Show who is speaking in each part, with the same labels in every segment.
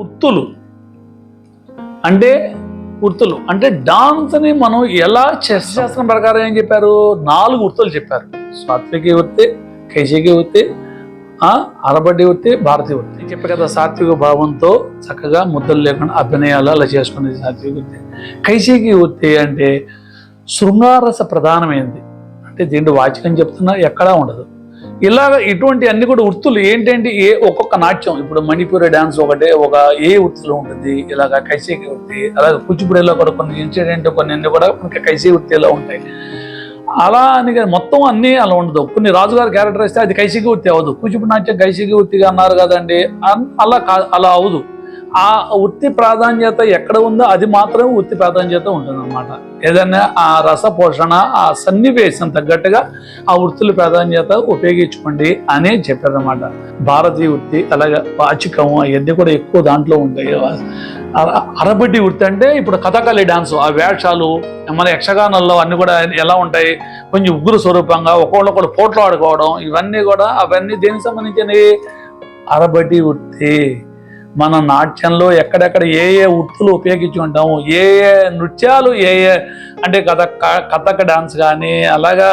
Speaker 1: ఉత్తులు అంటే డాన్స్ని మనం ఎలా శాస్త్రం ప్రకారం ఏం చెప్పారు? 4 వృత్తులు చెప్పారు. సాత్విక వృత్తి, కైశికి వృత్తి, అరబడ్డి వృత్తి, భారతీయ వృత్తి. చెప్పే కదా, సాత్విక భావంతో చక్కగా ముద్దలు లేకుండా అభినయాలు అలా చేసుకునేది సాత్విక వృత్తి. కైశికి వృత్తి అంటే శృంగారస ప్రధానమైనది. అంటే దీంట్లో వాచికం చెప్తున్నా ఎక్కడా ఉండదు. ఇలాగ ఇటువంటి అన్ని కూడా వృత్తులు ఏంటంటే ఒక్కొక్క నాట్యం, ఇప్పుడు మణిపూరి డాన్స్ ఒకటే ఏ వృత్తిలో ఉంటుంది, ఇలాగ కైశికి వృత్తి. అలాగే కూచిపూడిలో కూడా కొన్ని ఇన్సిడెంట్ కొన్ని కూడా మనకి కైశికి వృత్తిలో ఉంటాయి. అలా అని మొత్తం అన్నీ అలా ఉండదు. కొన్ని రాజుగారి క్యారెక్టర్ ఇస్తే అది కైశికి వృత్తి అవ్వదు. కూచిపూడి నాట్యం కైశికి వృత్తిగా అన్నారు కదండి, అలా అవ్వదు. ఆ వృత్తి ప్రాధాన్యత ఎక్కడ ఉందో అది మాత్రమే వృత్తి ప్రాధాన్యత ఉంటుంది అన్నమాట. ఏదైనా ఆ రస పోషణ, ఆ సన్నివేశం తగ్గట్టుగా ఆ వృత్తుల ప్రాధాన్యత ఉపయోగించుకోండి అని చెప్పారన్నమాట. భారతీయ వృత్తి, అలాగే వాచికం అవన్నీ కూడా ఎక్కువ దాంట్లో ఉంటాయి. అరబడ్డి వృత్తి అంటే ఇప్పుడు కథకళి డాన్స్, ఆ వేషాలు మన యక్షగానాల్లో అన్ని కూడా ఎలా ఉంటాయి, కొంచెం ఉగ్ర స్వరూపంగా ఒకళ్ళు పోట్లు ఆడుకోవడం, అవన్నీ దేనికి సంబంధించినవి? అరబడ్డి వృత్తి. మన నాట్యంలో ఎక్కడెక్కడ ఏ వృత్తులు ఉపయోగించి ఉంటాము, ఏ నృత్యాలు అంటే కథక్ డాన్స్ కానీ, అలాగా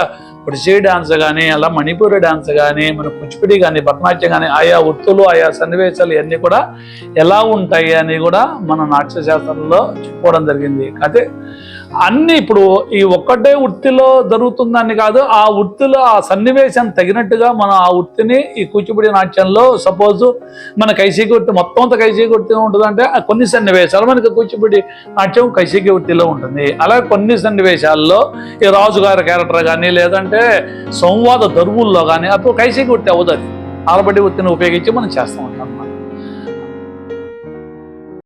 Speaker 1: ఒడిస్సీ డాన్స్ కానీ, అలా మణిపూరి డాన్స్ కానీ, మన కూచిపూడి కానీ, భరతనాట్యం కానీ, ఆయా వృత్తులు ఆయా సన్నివేశాలు ఇవన్నీ కూడా ఎలా ఉంటాయి అని కూడా మన నాట్య శాస్త్రంలో చెప్పుకోవడం జరిగింది. అయితే అన్ని ఇప్పుడు ఈ ఒక్కటే వృత్తిలో జరుగుతుందని కాదు, ఆ వృత్తిలో ఆ సన్నివేశం తగినట్టుగా మనం ఆ వృత్తిని ఈ కూచిపూడి నాట్యంలో సపోజ్ మన కైశికి వృత్తి మొత్తం కైశికి వృత్తి ఉంటుందంటే కొన్ని సన్నివేశాలు మనకి కూచిపూడి నాట్యం కైశికి వృత్తిలో ఉంటుంది. అలాగే కొన్ని సన్నివేశాల్లో ఈ రాజుగారి క్యారెక్టర్ కానీ, లేదంటే సంవాద దరువుల్లో కానీ అప్పుడు కైశికి వృత్తి అవుతుంది. అరబడ్డి వృత్తిని ఉపయోగించి మనం చేస్తూ ఉంటాం.